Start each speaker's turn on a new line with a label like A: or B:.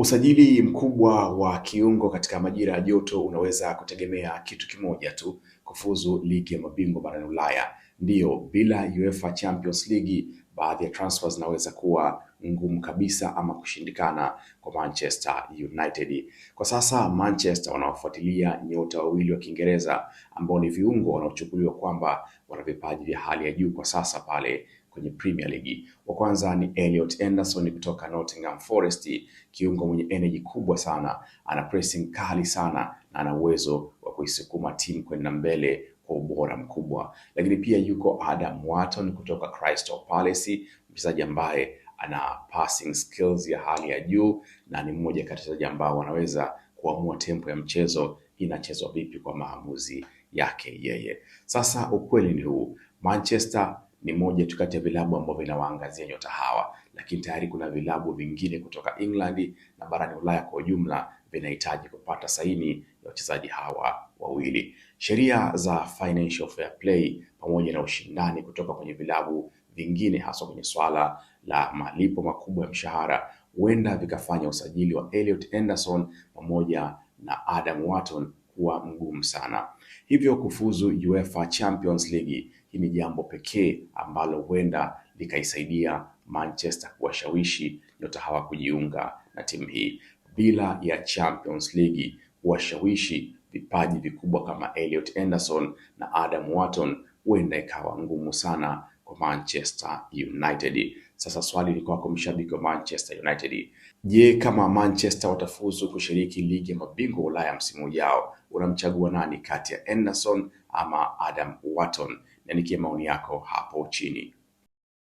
A: Usajili mkubwa wa kiungo katika majira ya joto unaweza kutegemea kitu kimoja tu, kufuzu ligi ya mabingwa barani Ulaya. Ndiyo, bila UEFA Champions League baadhi ya transfers zinaweza kuwa ngumu kabisa ama kushindikana kwa Manchester United. Kwa sasa Manchester wanaofuatilia nyota wawili wa Kiingereza ambao ni viungo wanaochukuliwa kwamba wana vipaji vya hali ya juu kwa sasa pale kwenye Premier League. Wa kwanza ni Elliot Anderson kutoka Nottingham Forest, kiungo mwenye energy kubwa sana, ana pressing kali sana na ana uwezo wa kuisukuma timu kwenda mbele kwa ubora mkubwa. Lakini pia yuko Adam Wharton kutoka Crystal Palace, mchezaji ambaye ana passing skills ya hali ya juu na ni mmoja kati ya wachezaji ambao wanaweza kuamua tempo ya mchezo inachezwa vipi kwa maamuzi yake yeye. Sasa ukweli ni huu, Manchester ni moja tu kati ya vilabu ambavyo vinawaangazia nyota hawa, lakini tayari kuna vilabu vingine kutoka England na barani Ulaya kwa ujumla vinahitaji kupata saini ya wachezaji hawa wawili. Sheria za financial fair play pamoja na ushindani kutoka kwenye vilabu vingine, hasa kwenye swala la malipo makubwa ya mshahara, huenda vikafanya usajili wa Elliot Anderson pamoja na Adam Wharton kuwa mgumu sana. Hivyo kufuzu UEFA Champions League, hii ni jambo pekee ambalo huenda likaisaidia Manchester kuwashawishi nyota hawa kujiunga na timu hii. Bila ya Champions League kuwashawishi vipaji vikubwa kama Elliot Anderson na Adam Wharton, huenda ikawa ngumu sana kwa Manchester United. Sasa swali ni kwako mshabiki wa Manchester United. Je, kama Manchester watafuzu kushiriki ligi ya mabingwa Ulaya msimu ujao, unamchagua nani kati ya Anderson ama Adam Wharton? Niandikie maoni yako hapo chini.